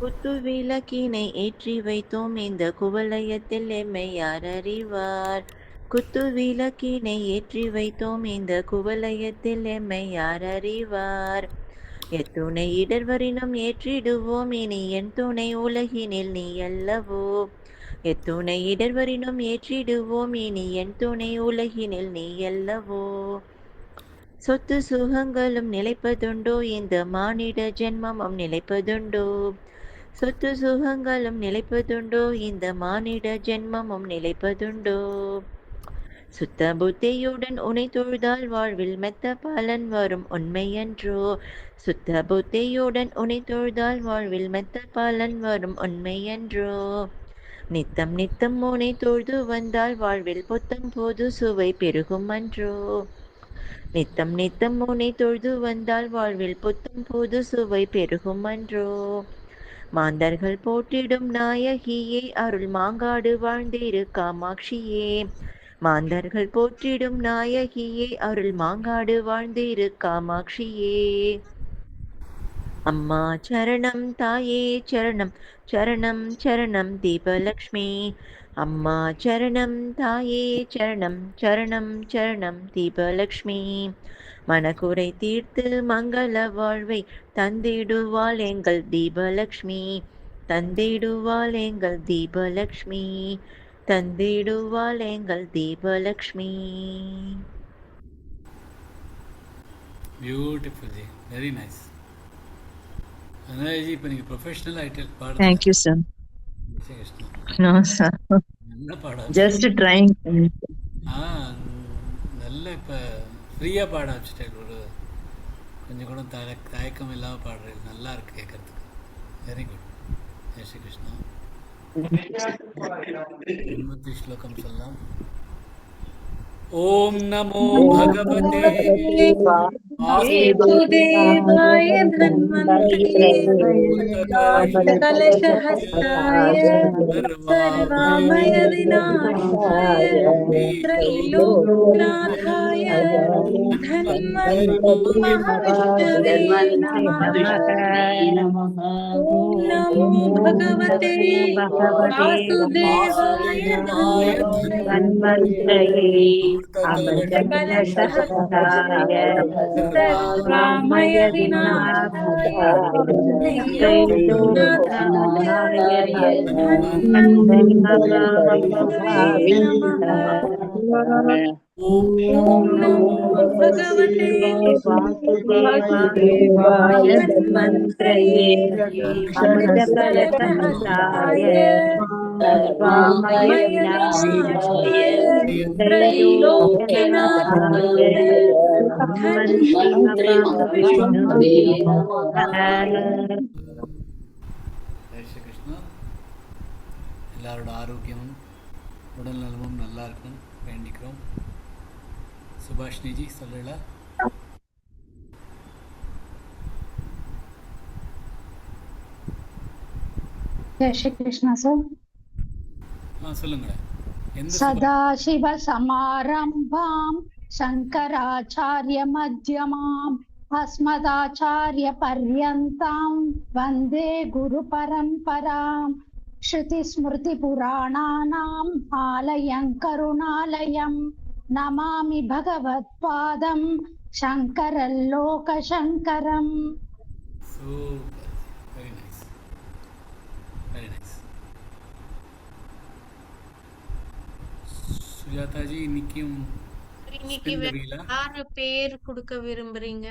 குத்துவிளக்கினை ஏற்றி வைத்தோம் இந்த குவலயத்தில் எம்மை யார் அறிவார். குத்துவிளக்கினை ஏற்றி வைத்தோம் இந்த குவலயத்தில் எம்மை யார் அறிவார். எத்துணை இடர்வரினும் ஏற்றிடுவோம் இனி என் துணை உலகினில் நீ அல்லவோ. எத்துணை இடர்வரினும் ஏற்றிடுவோம் இனி என் துணை உலகினில் நீ அல்லவோ. சொத்து சுகங்களும் நிலைப்பதுண்டோ இந்த மானிட ஜென்மமும் நிலைப்பதுண்டோ. சொத்து சுகங்களும் நிலைப்பதுண்டோ இந்த மானிட ஜென்மமும் நிலைப்பதுண்டோ. சுத்த புத்தியுடன் உனை தொழுதால் வாழ்வில் மெத்த பலன் வரும் உண்மையன்றோ. சுத்த புத்தியுடன் உனை தொழுதால் வாழ்வில் மெத்த பலன் வரும் உண்மையன்றோ. நித்தம் நித்தம் உனை தொழுது வந்தால் வாழ்வில் புத்தம் போது சுவை பெருகும் அன்றோ. நித்தம் நித்தம் உனை தொழுது வந்தால் வாழ்வில் புத்தம் போது சுவை பெருகும் அன்றோ. மாந்தர்கள் போற்றிடும் நாயகியே அருள் மாங்காடு வாழ்ந்திரு காமாட்சியே. மாந்தர்கள் போற்றிடும் நாயகியே அருள் மாங்காடு வாழ்ந்திரு காமாட்சியே. அம்மா சரணம் தாயே சரணம் சரணம் சரணம் தீபலக்ஷ்மி. அம்மா சரணம் தாயே சரணம் சரணம் சரணம் தீபலக்ஷ்மி. மனக்குறை தீர்த்து மங்கள வாழ்வை தந்திடுவாள் எங்கள் தீபலக்ஷ்மி. தந்திடுவாள் எங்கள் தீபலக்ஷ்மி. தந்திடுவாள் எங்கள் Deepalakshmi. Beautiful ji, very nice. Annaji இப்போ நீங்கள் ப்ரொஃபஷனல் ஐட்டல் பாடுறது. Thank you, sir. No, sir. நல்ல பாடம். Just trying. நல்ல இப்போ ஃப்ரீயாக பாட வச்சுட்டேன். ஒரு கொஞ்சம் கூட தயக்கம் இல்லாமல் பாடுறது நல்லா இருக்கு கேட்கறதுக்கு. Very good. ஜெய் ஸ்ரீ கிருஷ்ணா. 80 ஸ்லோகம் சொல்லலாம். ஓம் நமோ பகவதே वासुदेवाय धन्वन्तरे कलशहस्ताय सर्वामय विनाशाय त्रैलोक्यनाथाय धन्वन्तरि महाविष्णवे नमः। ॐ नमो भगवते वासुदेवाय धन्वन्तरे कलशहस्ताय सर्वामय विनाशाय त्रैलोक्यनाथाय धन्वन्तरि नमः। ॐ नमो भगवते वासुदेवाय धन्वन्तरे कलशहस्ताय सर्वामय विनाशाय त्रैलोक्यनाथाय धन्वन्तरि विष्णुवे नमः। ஜெய் ஸ்ரீ கிருஷ்ணா. எல்லாரோட ஆரோக்கியமும் உடல் நலமும் நல்லா இருக்கும் வேண்டிக்கிறோம். சுபாஷினிஜி சொல்லலாம். जय श्री कृष्ण सर. சொல்லுங்களேன். सदाशिव समारंभां शंकराचार्य मध्यमाम् अस्मदाचार्य पर्यन्तां वन्दे गुरु परंपरां. श्रुति स्मृति पुराणानाम् आलयं करुणालयं नमामि भगवत्पादं शङ्करल्लोकशङ्करम्. Super. Very nice, very nice. Sujata ji இன்னைக்கும் இன்னைக்கு யாரு பேர் கொடுக்க விரும்புறீங்க?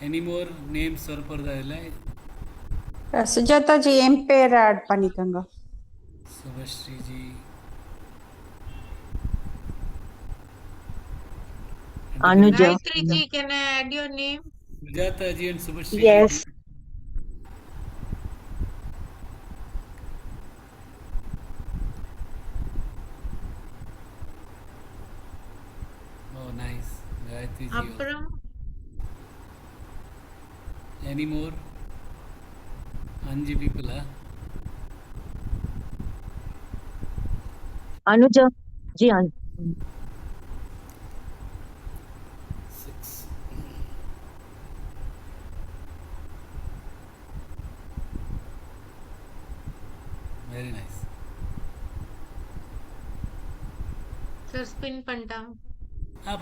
எனி மோர் நேம்ஸ் வர போறதா இல்ல? சுஜாதா ஜி என் பேர் ஆட் பண்ணிக்கோங்க. Subhashree ji, Anuja. Gayatri ji, can I add your name? Sujatha ji and Subhashree. Yes. Oh nice. Gayatri ji. அப்புறம் Any more? 5 people Anuja. Ji. 6. Very nice. Sir spin பண்ணிட்டா.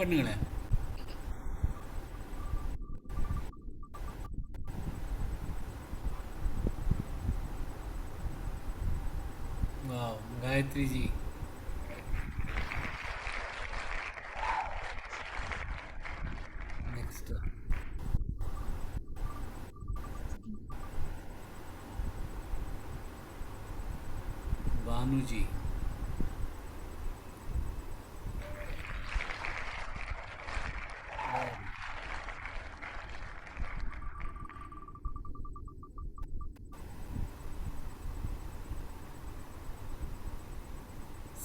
பண்ணுங்களேன். Wow, Gayathri ji. Next Banuji.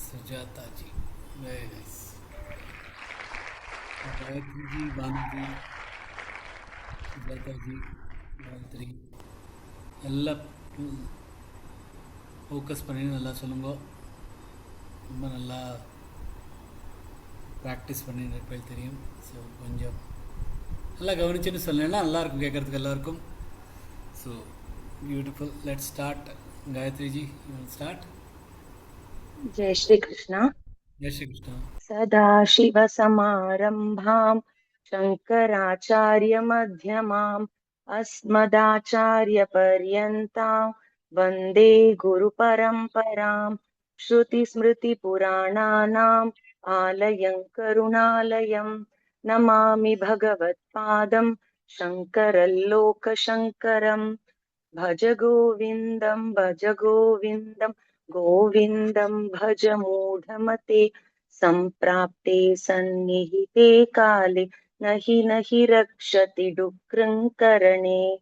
Sujata ji, very nice. Gayatri ji, Banu ji, Sujata ji, Gayatri எல்லாம் focus பண்ணி நல்லா சொல்லுங்க. ரொம்ப நல்லா ப்ராக்டிஸ் பண்ணி போய் தெரியும். ஸோ கொஞ்சம் நல்லா கவனிச்சுன்னு சொல்லலைன்னா நல்லாயிருக்கும் கேட்குறதுக்கு எல்லாருக்கும். So beautiful. Let start. Gayatri ji, you will start. जय श्री कृष्ण. जय श्री कृष्ण. सदाशिवसमारम्भां शङ्कराचार्यमध्यमाम् अस्मदाचार्यपर्यन्तां वन्दे गुरुपरम्पराम्. श्रुतिस्मृतिपुराणानाम् आलयं करुणालयं नमामि भगवत्पादं शङ्करल्लोकशङ्करम्. भज गोविन्दं गोविन्दं भज मूढमते. सम्प्राप्ते सन्निहिते काले नहि रक्षति डुक्रङ्करणे.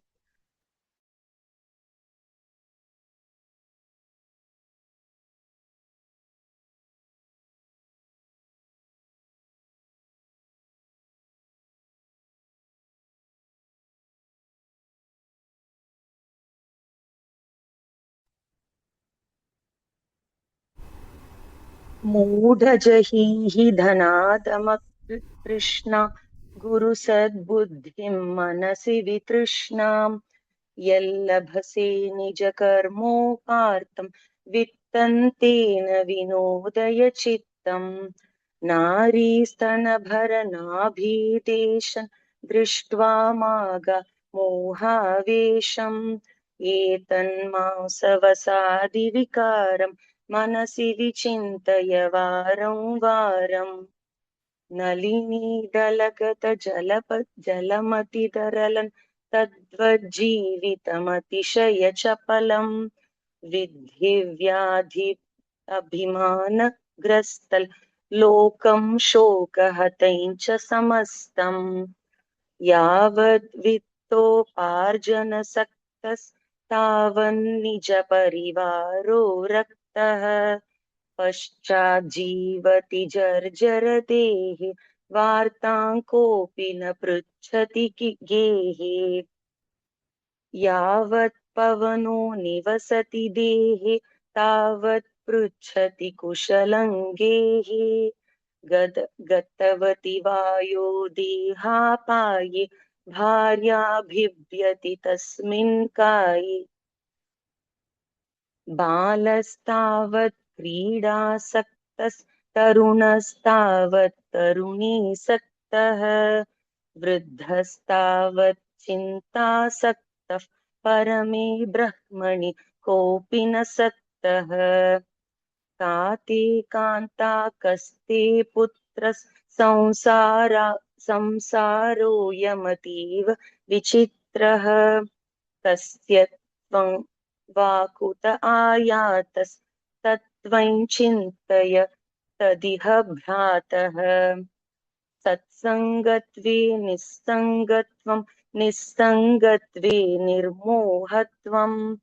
मूढजहीहि धनादमकृष्णा गुरुसद्बुद्धिं मनसि वितृष्णाम्. यल्लभसे निजकर्मोपार्तं वित्तन्तेन विनोदय चित्तम्. नारीस्तनभरनाभिदेशं दृष्ट्वा मागा मोहावेशम्. एतन्मांसवसादिविकारं मनसि विचिन्तय वारं वारम्. नलिनीदलगतजलमतितरलन् तद्वज्जीवितमतिशयचपलम्. विद्धि अभिमानग्रस्तल् लोकं शोकहतैं च समस्तम्. यावद्वित्तोपार्जनसक्तस्तावन्निजपरिवारो रक्तः. पश्चाज्जीवति जर्जरदेहे वार्तां कोऽपि न पृच्छति गेहे. यावत् पवनो निवसति देहे तावत् पृच्छति कुशलं गेहे. गतवति वायो देहापाये भार्या बिभ्यति तस्मिन् काये. बालस्तावत् क्रीडासक्तस्तरुणस्तावत् तरुणीसक्तः. वृद्धस्तावत् चिन्तासक्तः परमे ब्रह्मणि कोऽपि न सक्तः. काते कान्ता कस्ते पुत्रः संसारोऽयमतीव विचित्रः. कस्य त्वं वाकुत आयातस्तत्त्वं चिन्तय तदिह भ्रातः. सत्सङ्गत्वे निस्सङ्गत्वं निस्सङ्गत्वे निर्मोहत्वं.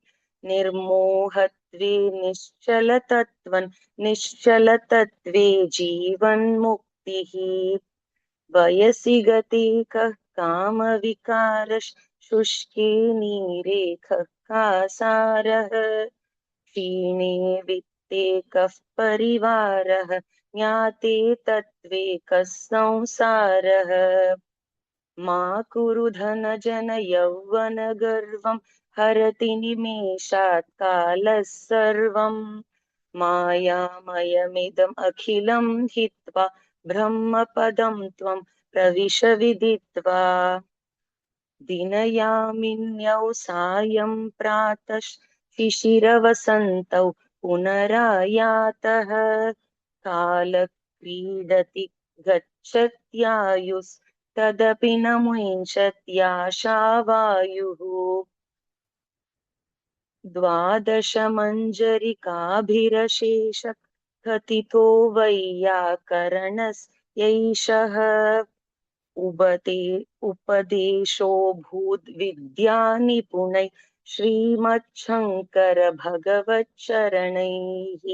निर्मोहत्वे निश्चलतत्त्वं निश्चलतत्त्वे जीवन्मुक्तिः. वयसि गते कः कामविकारशुष्के नीरे कः कासारः. क्षीणे वित्ते कः परिवारः ज्ञाते तत्त्वे कः संसारः. मा कुरु धनजन यौवन गर्वं हरति निमेषात् कालः सर्वम् मायामयमिदम् अखिलं हित्वा ब्रह्मपदं त्वं प्रविश विदित्वा दिनयामिन्यौ सायं प्रातः शिशिरवसन्तौ पुनरायातः कालक्रीडति गच्छत्यायुस्तदपि न मुञ्चत्याशावायुः द्वादशमञ्जरिकाभिरशेष कथितो वैयाकरणस्यैषः उपदेशो भूद्विद्यानिपुणैः श्रीमच्छङ्कर भगवच्चरणैः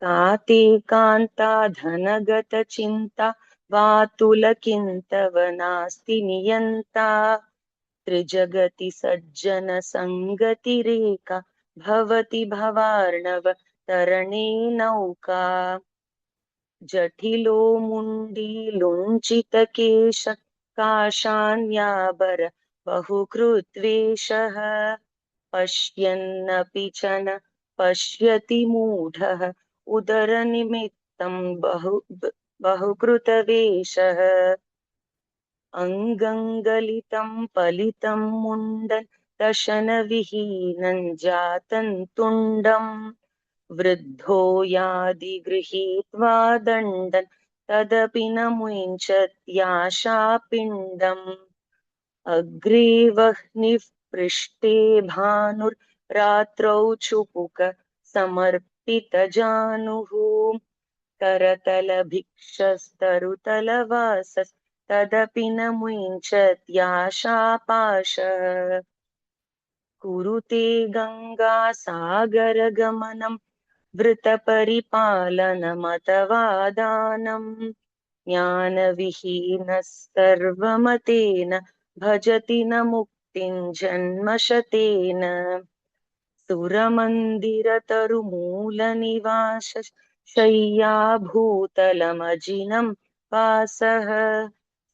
ताते कान्ता धनगतचिन्ता वातुलकिन्तव नास्ति नियन्ता त्रिजगति सज्जन संगतिरेका भवति भवार्णव तरणे नौका जटिलो मुण्डीलुञ्चितकेश काशान्याबर बहुकृद्वेषः पश्यन्नपि च न पश्यति मूढः उदरनिमित्तं बहुकृतवेषः अङ्गङ्गलितं पलितं मुण्डन् दशनविहीनं जातं तुण्डम् वृद्धो यादि गृहीत्वा दण्डन् तदपि न मुञ्चत्याशापिण्डम् अग्रे वह्निः पृष्ठे भानुर्रात्रौ क्षुपुक समर्पितजानुः करतलभिक्षस्तरुतलवासस्तदपि न मुञ्चत्याशापाशः कुरुते गङ्गासागरगमनं वृतपरिपालनमथवा दानं ज्ञानविहीनः सर्वमतेन भजति न मुक्तिं जन्मशतेन सुरमन्दिरतरुमूलनिवास शय्याभूतलमजिनं वासः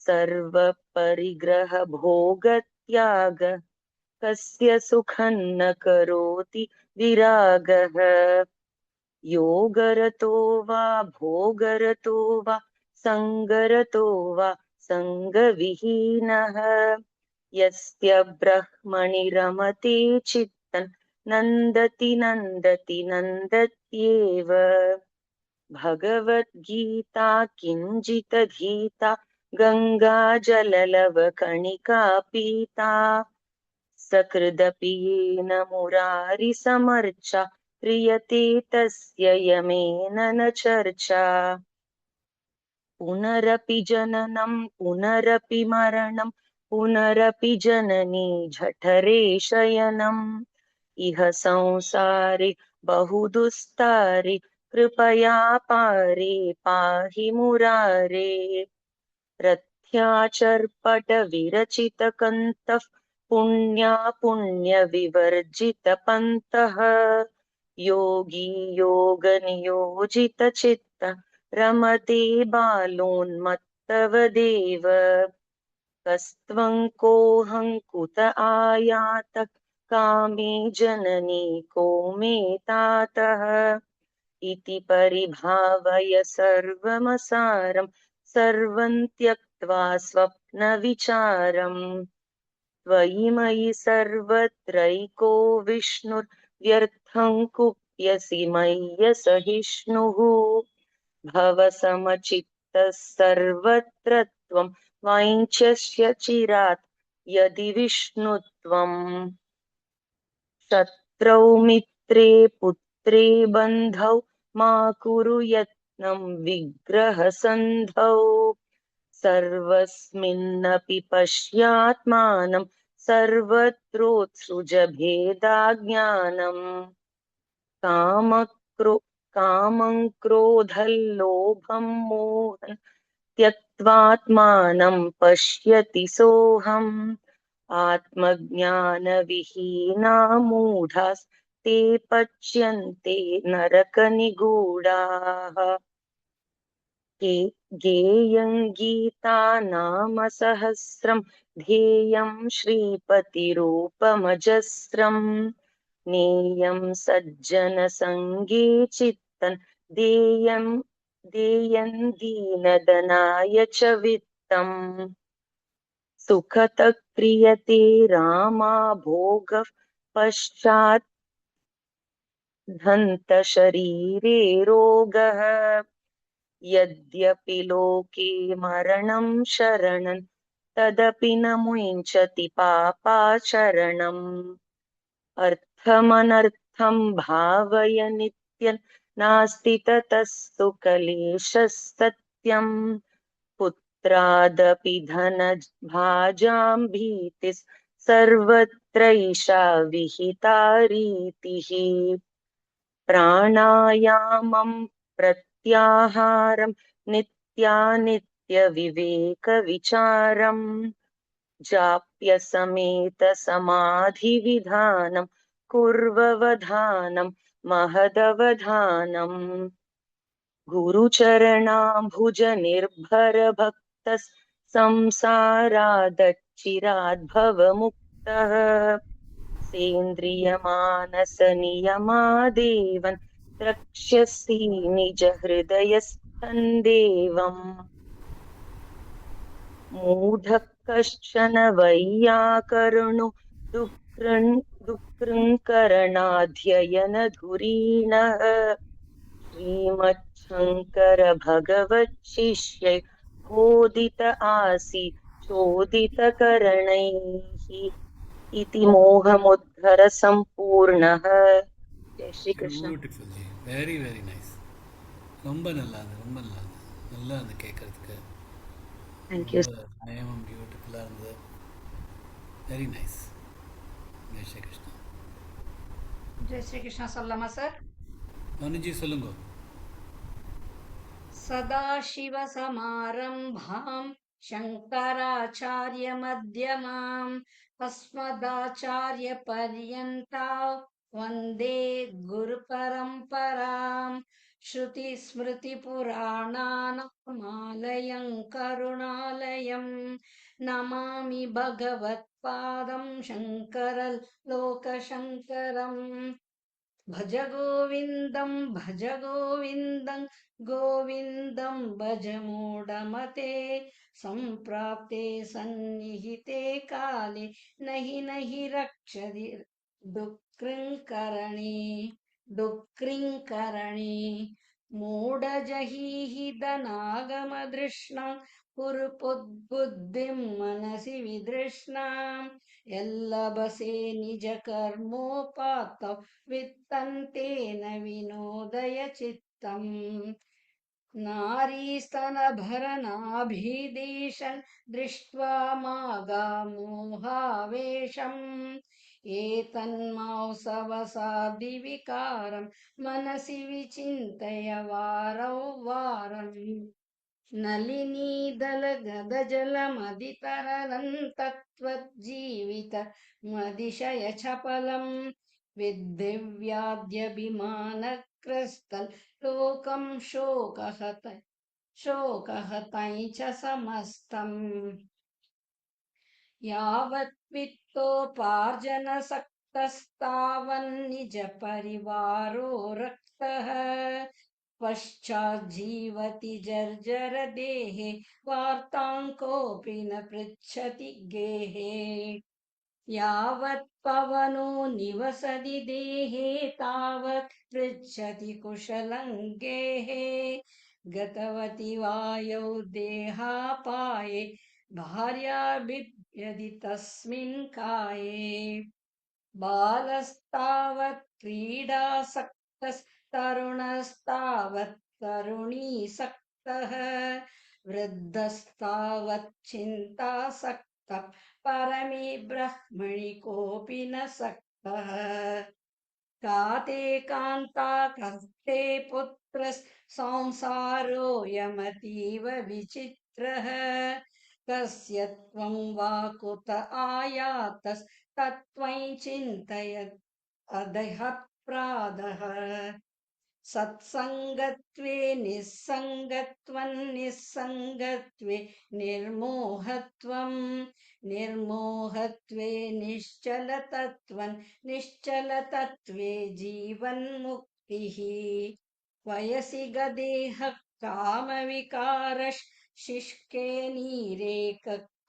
सर्वपरिग्रहभोगत्याग कस्य सुखं न करोति विरागः योगरतो वा भोगरतो वा सङ्गरतो वा सङ्गविहीनः यस्य ब्रह्मणि रमते चित्तं नन्दति नन्दति नन्दत्येव भगवद्गीता किञ्चिदधीता गङ्गाजललवकणिका पीता सकृदपि येन मुरारिसमर्चा क्रियते तस्य यमेन न चर्चा पुनरपि जननं पुनरपि मरणं पुनरपि जननी जठरे शयनम् इह संसारे बहुदुस्तारे कृपया पारे पाहि मुरारे रथ्याचर्पटविरचितकन्तः पुण्यविवर्जितपन्तः योगी योगनियोजितचित्तः रमते बालोन्मत्तवदेव कस्त्वं कोऽहं कुत आयातः कामे जननी को मे तातः इति परिभावय सर्वमसारं सर्वं त्यक्त्वा स्वप्नविचारम् त्वयि मयि सर्वत्रैको विष्णुर्व्यर्थं कुप्यसि मय्यसहिष्णुः भवसमचित्तः सर्वत्र त्वं वाञ्छस्य चिरात् यदि विष्णुत्वम् शत्रौ मित्रे पुत्रे बन्धौ मा कुरु यत्नं विग्रहसन्धौ सर्वस्मिन्नपि पश्यात्मानं सर्वत्रोत्सृज भेदाज्ञानम् कामं क्रोधल्लोभं मोहं त्यक्त्वात्मानं पश्यति सोऽहम् आत्मज्ञानविहीना मूढास्ते पच्यन्ते नरकनिगूढाः गेयं गीतानामसहस्रं ध्येयं श्रीपतिरूपमजस्रम् नेयं सज्जनसङ्गे चित्तं देयं दीनदनाय च वित्तम् सुखतः क्रियते रामा भोगः पश्चात् धन्तशरीरे रोगः यद्यपि लोके मरणं शरणं तदपि न मुञ्चति पापाचरणम् अर्थमनर्थं भावय नित्यं नास्ति ततस्तु कलेशः सत्यम् पुत्रादपि धनभाजां भीतिः सर्वत्रैषा विहिता रीतिः प्राणायामं प्रत्याहारं नित्यानित्यविवेकविचारम् जाप्यसमेतसमाधिविधानं कुर्ववधानं महदवधानम् गुरुचरणाम्भुजनिर्भरभक्तः संसारादच्चिराद्भवमुक्तः सेन्द्रियमानसनियमादेवन् द्रक्ष्यसि निजहृदयस्थं देवम् मूढः कश्चन वैयाकरणो दुःखृङ्करणाध्ययनधुरीणः श्रीमच्छङ्कर भगवच्छिष्यै बोधित आसि चोदितकरणैः इति मोहमुद्धर सम्पूर्णः जय Shri Krishna beautiful G, very very nice. ரொம்ப நல்லா இருந்தது, ரொம்ப நல்லா இருந்தது, நல்லா இருந்தது கேட்குறதுக்கு. थैंक यू ரொம்ப நயமும் பியூட்டிஃபுல்லாக இருந்தது. Very nice. ஜெய் ஸ்ரீ கிருஷ்ணா. ஜெய் ஸ்ரீ கிருஷ்ணா சொல்லலாமா சார்? மனுஜி சொல்லுங்க. सदाशिवसमारम्भां शङ्कराचार्यमध्यमाम् अस्मदाचार्यपर्यन्तां वन्दे गुरुपरम्पराम् श्रुतिस्मृतिपुराणानामालयं करुणालयं नमामि भगवत्पादं शङ्करलोकशङ्करम् भज गोविन्दं गोविन्दं भज मूढमते सम्प्राप्ते सन्निहिते काले नहि रक्षति डुक्कृङ्करणे मूढजहीहि धनागमदृष्णां कुरुपुद्बुद्धिं मनसि विदृष्णाम् यल्लभसे निजकर्मोपात्तौ वित्तन्तेन विनोदय चित्तम् नारीस्तनभरनाभिदेशन् दृष्ट्वा मागामोहावेशम् एतन्मांसवसाब्दिविकारं मनसि विचिन्तय वारम् नलिनीदलगदजलमदितरलं तत्त्वज्जीवितमतिशयचपलं विद्धिव्याद्यभिमानग्रस्तलोकं शोकहतं च समस्तम् यावत् वित्तोपार्जनसक्तस्तावन्निजपरिवारो रक्तः पश्चाज्जीवति जर्जरदेहे वार्तां कोऽपि न पृच्छति गेहे यावत् पवनो निवसति देहे तावत् पृच्छति कुशलं गेहे गतवति वायौ देहापाये भार्या बिभ्यति तस्मिन् काये बालस्तावत् क्रीडासक्तस्तरुणस्तावत् तरुणीसक्तः वृद्धस्तावत् चिन्तासक्तः परमे ब्रह्मणि कोऽपि न सक्तः काते कान्ता कस्ते पुत्रस्संसारोऽयमतीव विचित्रः कस्य त्वं वा कुत आयातस्तत्त्वं चिन्तय अदः प्रादः सत्सङ्गत्वे निस्सङ्गत्वे निर्मोहत्वम् निर्मोहत्वे निश्चलतत्वे जीवन्मुक्तिः वयसि गदेह कामविकारशिष्के नीरे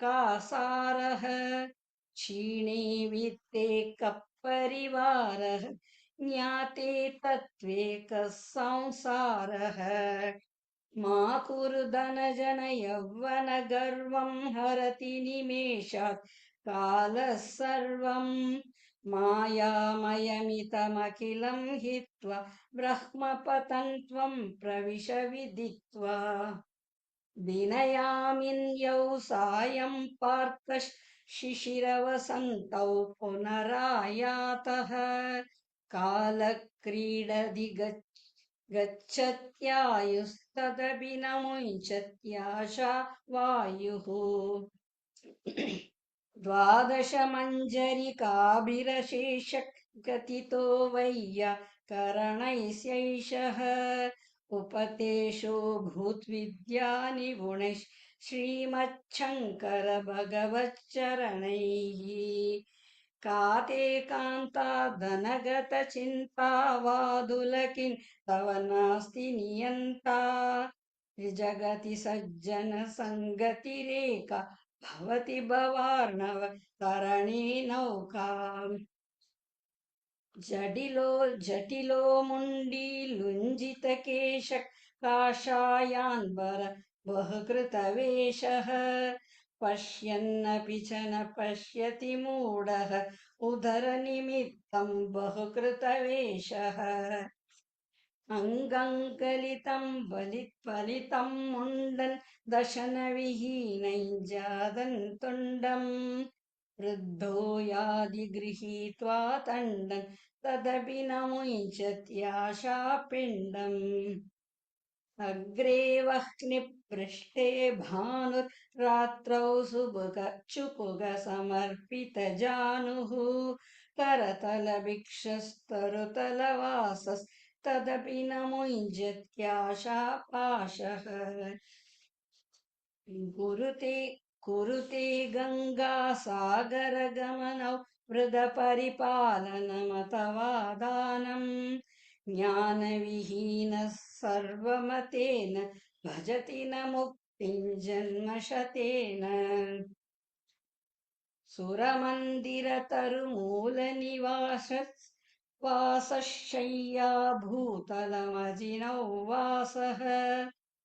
कासारः क्षीणे वित्ते कपरिवारः ज्ञाते तत्त्वे कः संसारः मा कुरु धनजन यौवनगर्वं हरति निमेषात् कालः सर्वम् मायामयमितमखिलं हित्वा ब्रह्मपतन्त्वं प्रविश विदित्वा विनयामिन्यौ सायं पार्थ शिशिरवसन्तौ पुनरायातः कालक्रीडधि गच्छत्यायुस्तदपि न मुञ्चत्याशा वायुः द्वादशमञ्जरिकाभिरशेष गतितो वैय्यकरणैस्यैषः उपतेशो भूद्विद्यानिगुणैः श्रीमच्छङ्कर भगवच्चरणैः काते कान्ता धनगतचिन्ता वादुलकिं तव नास्ति नियन्ता त्रिजगति सज्जन सङ्गतिरेका भवति भवार्णव तरणे नौका जटिलो मुण्डीलुञ्जितकेश काषायान्बर बहुकृतवेषः पश्यन्नपि च न पश्यति मूढः उदरनिमित्तं बहुकृतवेषः अङ्गङ्गलितं फलितं मुण्डन् दशनविहीनं जातं तुण्डम् वृद्धो यादि गृहीत्वा तण्डन् तदपि न मुञ्चत्याशापिण्डम् अग्रे वह्निपृष्ठे भानुर्रात्रौ चुपुग समर्पितजानुः करतलभिक्षस्तरुतलवासस्तदपि न मुञ्चत्याशापाशः कुरुते गङ्गासागरगमनौ वृदपरिपालनमतवादानम् ज्ञानविहीनः सर्वमतेन भजति न मुक्तिं जन्मशतेन सुरमन्दिरतरुमूलनिवासशय्या भूतलमजिनौ वासः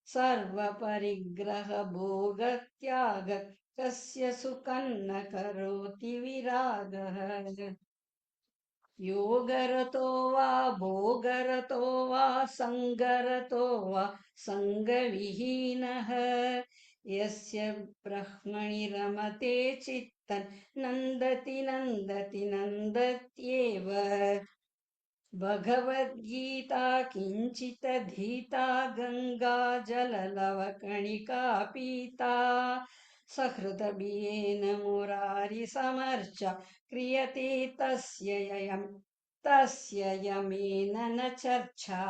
सर्वपरिग्रह भोगत्याग कस्य सुखं न करोति विरागः योगरतो वा भोगरतो वा सङ्गरतो वा सङ्गविहीनः यस्य ब्रह्मणि रमते चित्तं नन्दत्येव भगवद्गीता किञ्चिदधीता गङ्गा जललवकणिका पीता सहृदभियेन मुरारिसमर्चा क्रियते तस्य यमेन न चर्चा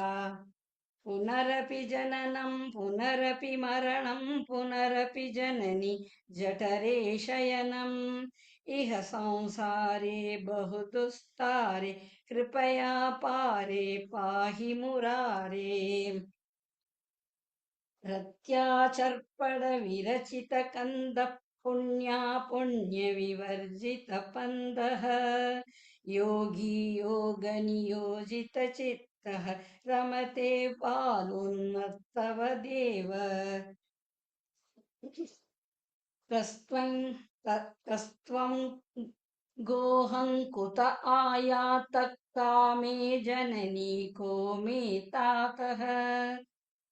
पुनरपि जननं पुनरपि मरणं पुनरपि जननि जठरे शयनम् इह संसारे बहुदुस्तारे कृपया पारे पाहि मुरारे रत्याचर्पणविरचितकन्दः पुण्यविवर्जितपन्दः योगी योगनियोजितचित्तः रमते पालुन्मत्तवदेव कस्त्वं गोहं कुत आयातः कामे जननी को मे तातः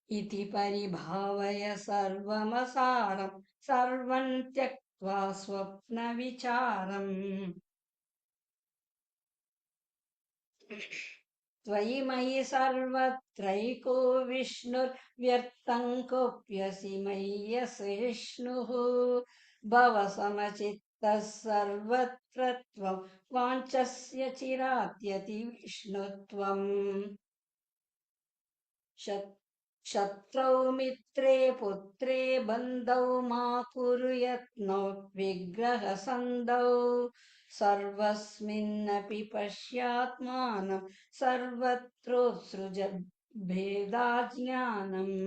इति परिभावय सर्वमसारं सर्वं त्यक्त्वा स्वप्नविचारम् त्वयि मयि सर्वत्रैको विष्णुर्व्यर्थं कोऽप्यसि मय्यसहिष्णुः भवसमचित्तः सर्वत्र त्वं वाञ्छस्य चिरात्यति विष्णुत्वम् शत्रौ मित्रे पुत्रे बन्धौ मा कुरु यत्नौ विग्रहसन्धौ सर्वस्मिन्नपि पश्यात्मानं सर्वत्रोत्सृज भेदाज्ञानम्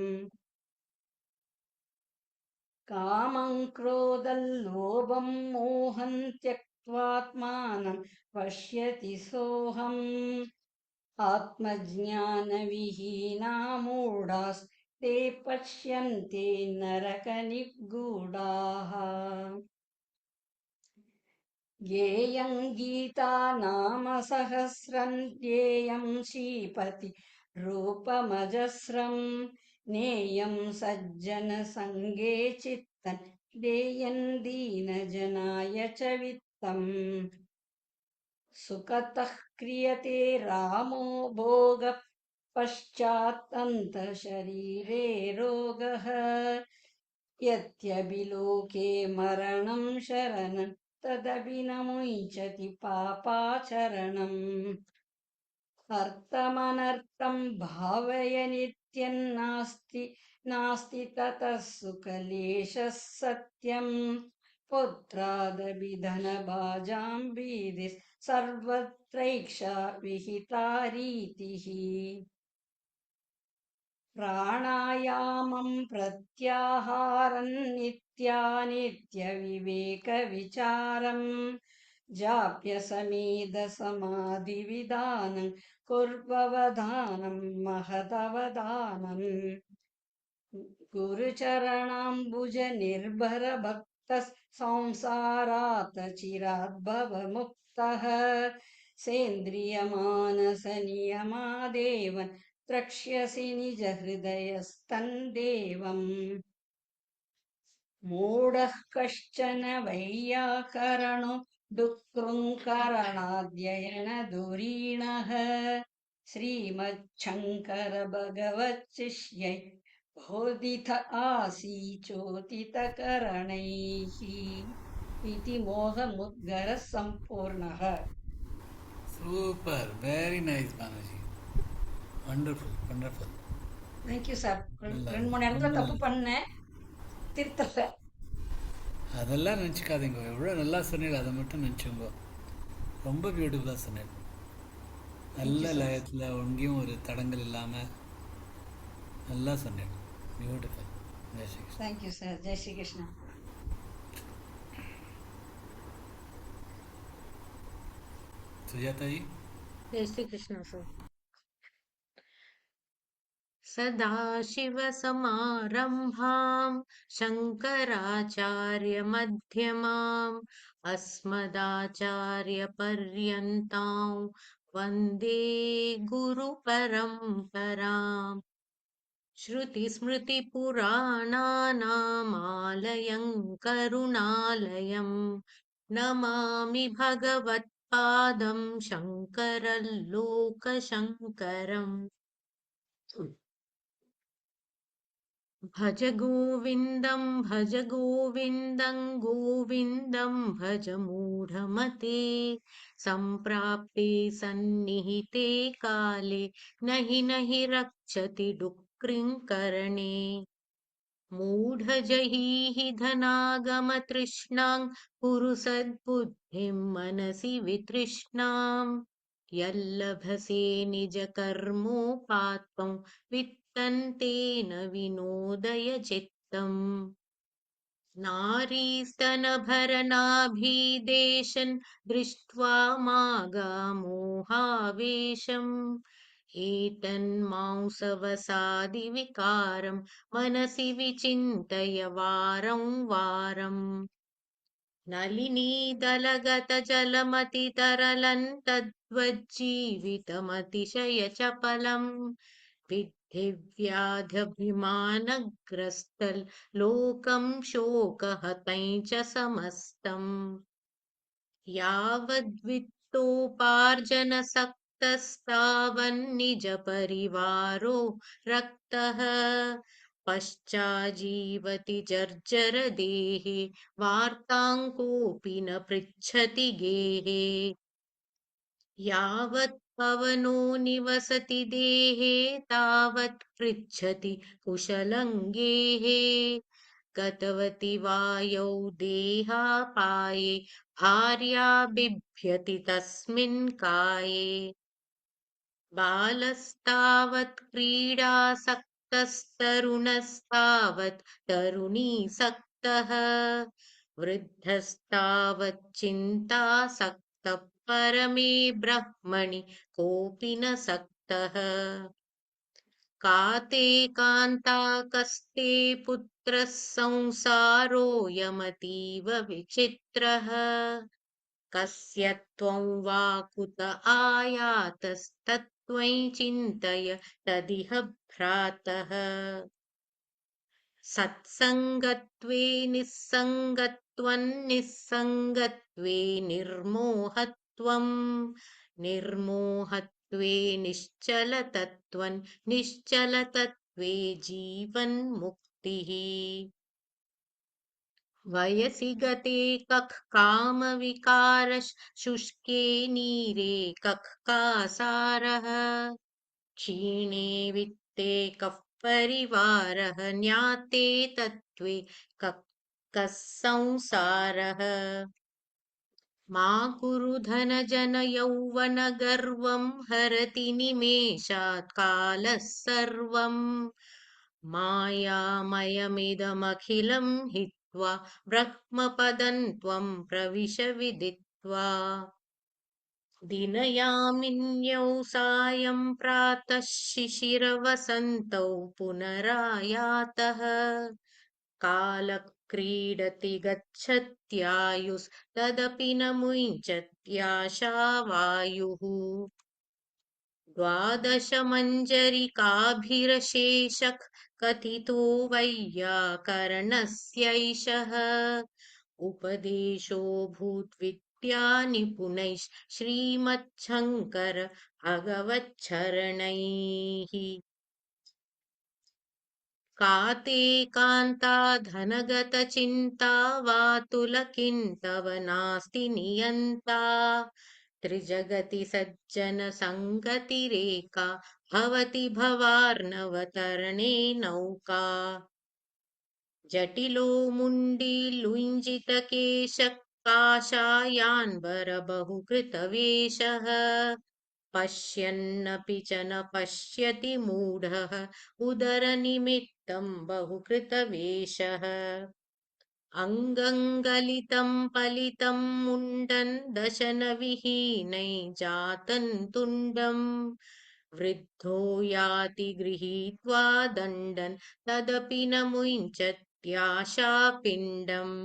कामं क्रोधं लोभं मोहं त्यक्त्वात्मानं पश्यति सोऽहम् आत्मज्ञानविहीना मूढास्ते पश्यन्ते नरकनिगूढाः ज्ञेयं गीता नाम सहस्रं ज्ञेयं श्रीपति रूपमजस्रं नेयं सज्जनसङ्गे चित्तं देयं दीनजनाय च वित्तम् सुखतः क्रियते रामो भोगः पश्चात्तन्तशरीरे रोगः यद्यभिलोके मरणं शरणं तदपि न मुञ्चति पापाचरणम् अर्थमनर्थं भावय नित्यं नास्ति ततः सुखलेशः सत्यम् पुत्रादपि धनभाजां बीधिः सर्वत्रैक्षा विहिता रीतिः प्राणायामं प्रत्याहारं नित्यानित्यविवेकविचारम् जाप्यसमेधसमाधिविधानं कुर्ववधानं महदवधानम् गुरुचरणाम्बुजनिर्भरभक्तः संसारात् चिरात् भवमुक्तः सेन्द्रियमानसनियमादेवन् द्रक्ष्यसि निजहृदयस्थं देवम् मूढः कश्चन वैयाकरणो डुक्कृङ्करणाध्ययनधुरीणः श्रीमच्छङ्कर भगवच्छिष्यै बोधित आसीचोदितकरणैः इति मोहमुद्गरः सम्पूर्णः super, very nice Balaji, wonderful wonderful. Thank you sir. ரெண்டு மூணு இடத்துல தப்பு பண்ணேன், திருத்தல. அதெல்லாம் நினச்சிக்காதீங்க, எவ்வளோ நல்லா சொன்னீங்க அதை மட்டும் நினச்சோங்க. ரொம்ப பியூட்டிஃபுல்லாக சொன்னேன். நல்ல லயத்தில் ஒங்கேயும் ஒரு தடங்கள் இல்லாமல் நல்லா சொன்னேன். Beautiful. Jai Shri Krishna. Thank you sir. Jai Shri Krishna. Sujata ji. Jai Shri Krishna सर. सदाशिवसमारम्भां शङ्कराचार्यमध्यमाम् अस्मदाचार्यपर्यन्तां वन्दे गुरुपरम्पराम्. श्रुतिस्मृतिपुराणानामालयं करुणालयं नमामि भगवत्पादं शङ्करलोकशङ्करम्. भज गोविन्दं भज गोविन्दं गोविन्दं भज मूढमते सम्प्राप्ते सन्निहिते काले नहि नहि रक्षति डुक्रिङ्करणे मूढजहीहि धनागमतृष्णां कुरु सद्बुद्धिं मनसि वितृष्णाम् यल्लभसे निजकर्मोपात्तं वित्तन्तेन विनोदय चित्तम् नारीस्तनभरनाभिदेशन् दृष्ट्वा मागामोहावेशम् एतन्मांसवसादिविकारं मनसि विचिन्तय वारं वारम् नलिनीदलगतजलमतितरलं तद्वज्जीवितमतिशयचपलम् विद्धिव्याध्यभिमानग्रस्तलोकं शोकहतं च समस्तम् यावद्वित्तोपार्जनसक्तस्तावन्निजपरिवारो रक्तः पश्चाजीवति जर्जरदेहे वार्तां कोऽपि न पृच्छति गेहे यावत् पवनो निवसति देहे तावत् पृच्छति कुशलं गेहे गतवति वायौ देहापाये भार्या बिभ्यति तस्मिन् काये बालस्तावत् क्रीडासक्तस्तरुणस्तावत् तरुणीसक्तः वृद्धस्तावत् चिन्तासक्तः परमे ब्रह्मणि कोऽपि न सक्तः का ते कान्ता कस्ते पुत्रः संसारोऽयमतीव विचित्रः कस्य त्वं वा कुत आयातस्तत्त्वयि चिन्तय तदिह भ्रातः सत्सङ्गत्वे निस्सङ्गत्वन्निस्सङ्गत्वे निर्मोहत्वम् निर्मोहत्वे निश्चलतत्त्वन् निश्चलतत्त्वे जीवन्मुक्तिः वयसि गते कः कामविकारशुष्के नीरे कः कासारः क्षीणे वित्ते कः परिवारः ज्ञाते तत्त्वे कः संसारः मा कुरु धनजनयौवनगर्वं हरति निमेषात् कालः सर्वम् मायामयमिदमखिलं हित्वा ब्रह्मपदं त्वं प्रविश विदित्वा दिनयामिन्यौ सायं प्रातः शिशिरवसन्तौ पुनरायातः कालक्रीडति गच्छत्यायुस्तदपि न मुञ्चत्याशावायुः द्वादशमञ्जरिकाभिरशेषः कथितो वैयाकरणस्यैषः उपदेशो भूद्विद्यानिपुणैः श्रीमच्छङ्कर भगवच्छरणैः का ते कान्ता धनगतचिन्ता वातुलकिन्तव नास्ति नियन्ता त्रिजगति सज्जनसङ्गतिरेका भवति भवार्णवतरणे नौका जटिलो मुण्डीलुञ्जितकेशः काषायान्वरबहुकृतवेषः पश्यन्नपि च न पश्यति मूढः उदरनिमित्तं बहुकृतवेषः अङ्गं पलितं मुण्डन् दशनविहीनै जातं तुण्डम् वृद्धो याति गृहीत्वा दण्डन् तदपि न मुञ्चत्याशापिण्डम्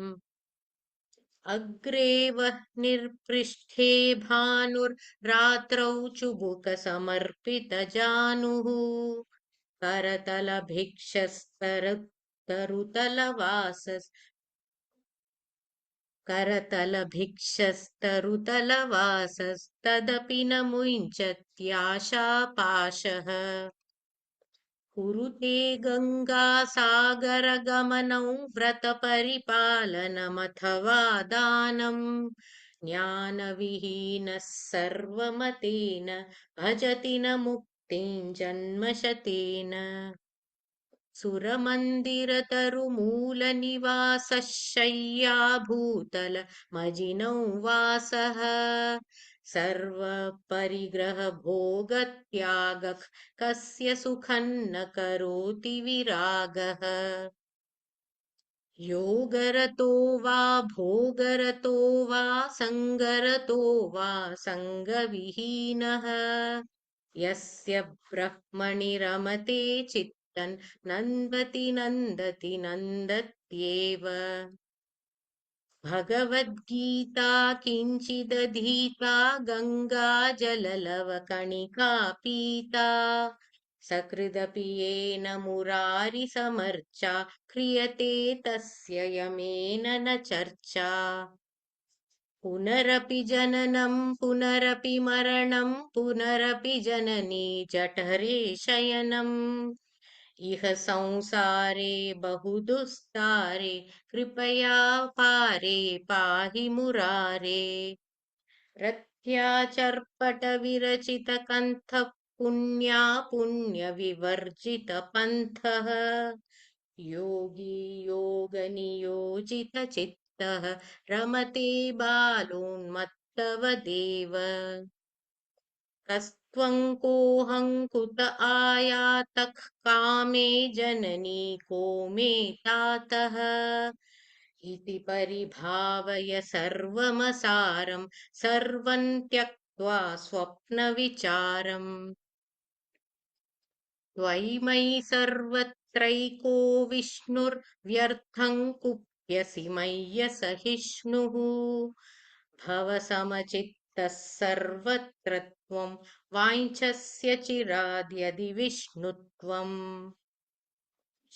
अग्रे वह्निर्पृष्ठे भानुर्रात्रौ चुबुकसमर्पितजानुः करतलभिक्षस्तरुतलवासस्तदपि न मुञ्चत्याशापाशः कुरुते गङ्गासागरगमनौ व्रतपरिपालनमथवा दानम् ज्ञानविहीनः सर्वमतेन भजति न मुक्तिं जन्मशतेन सुरमन्दिरतरुमूलनिवासः शय्याभूतलमजिनौ वासः सर्वपरिग्रहभोगत्यागः कस्य सुखं न करोति विरागः योगरतो वा भोगरतो वा सङ्गरतो वा सङ्गविहीनः यस्य ब्रह्मणि रमते चित्तन् नन्दति नन्दति नन्दत्येव भगवद्गीता किञ्चिदधीता गङ्गाजललवकणिका पीता सकृदपि येन मुरारिसमर्चा क्रियते तस्य यमेन न चर्चा पुनरपि जननं पुनरपि मरणं पुनरपि जननी जठरे शयनम् इह संसारे बहुदुस्तारे कृपया पारे पाहि मुरारे रथ्याचर्पटविरचितकण्ठः पुण्या पुण्यविवर्जितपन्थः योगी योगनियोजितचित्तः रमते बालोन्मत्तवदेव कस्त्वं कोऽहं कुत आयातः कामे जननी को मे तातः इति परिभावय सर्वमसारं सर्वं त्यक्त्वा स्वप्नविचारम् त्वयि सर्वत्रैको विष्णुर्व्यर्थं कुप्यसि मय्यसहिष्णुः भवसमचित्तः सर्वत्र त्वं वाञ्छस्य चिराद्यदि विष्णुत्वम्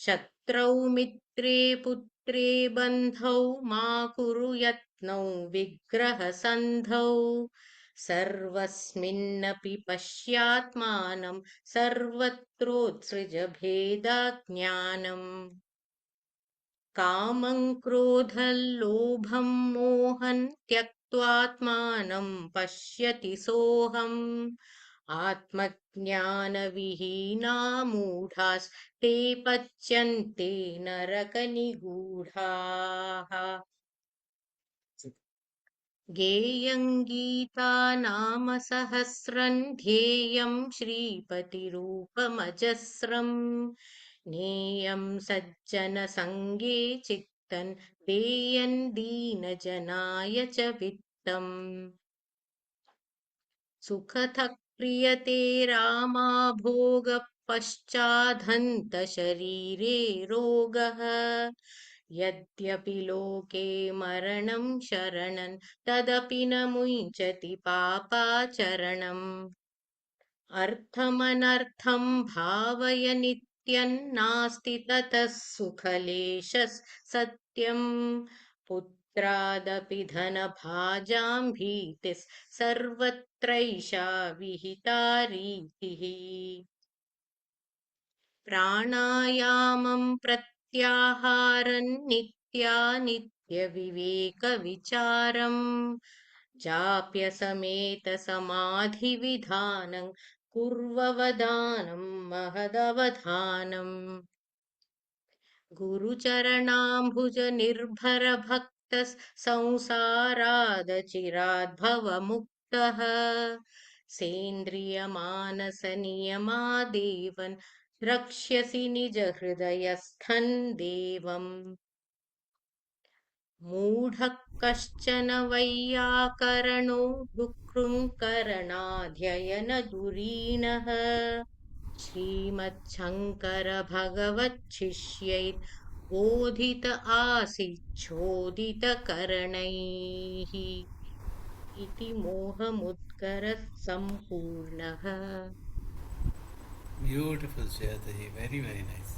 शत्रौ मित्रे पुत्रे बन्धौ मा कुरु यत्नौ विग्रहसन्धौ सर्वस्मिन्नपि पश्यात्मानं सर्वत्रोत्सृज भेदाज्ञानम् कामं क्रोधं लोभं मोहं त्यक्त्वात्मानं पश्यति सोऽहम् आत्मज्ञानविहीना मूढास्ते पच्यन्ते नरकनिगूढाः गेयं गीता नाम सहस्रं ध्येयं श्रीपतिरूपमजस्रम् नेयं सज्जनसङ्गे चित्तं देयं दीनजनाय च वित्तम् सुखतः प्रीयते रामा भोगः पश्चादन्तशरीरे रोगः यद्यपि लोके मरणं शरणं तदपि न मुञ्चति पापाचरणम् अर्थमनर्थं भावय नित्यं नास्ति ततः सुखलेशः सत्यम् पुत्रादपि धनभाजां भीतिः सर्वत्रैषा विहिता रीतिः प्राणायामं प्रत्याहारं नित्यविवेकविचारम् जाप्यसमेतसमाधिविधानं कुर्ववदानं महदवधानम् गुरुचरणाम्बुजनिर्भरभक्तः संसारादचिराद्भवमुक्तः सेन्द्रियमानसनियमादेवन् द्रक्ष्यसि निजहृदयस्थं देवम् मूढः कश्चन वैयाकरणो दुःखृङ्करणाध्ययनधुरीणः श्रीमच्छङ्करभगवच्छिष्यैर् बोधित आसीच्छोदितकरणैः इति मोहमुद्गरः सम्पूर्णः beautiful Sujataji, very very nice.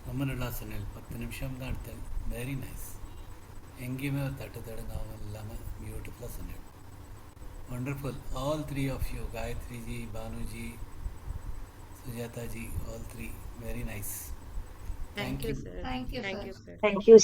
ரொம்ப நல்லா சொன்னேன். 10 நிமிஷம் தான் எடுத்தேன். Very nice. எங்கேயுமே ஒரு தட்டு தடுங்காமல் இல்லாமல் பியூட்டிஃபுல்லாக சொன்னேன். Wonderful. All three of you, Gayathriji, Banuji, Sujataji, all three very nice. Thank you, sir. Thank you, Thank sir. you, sir. Thank you, sir.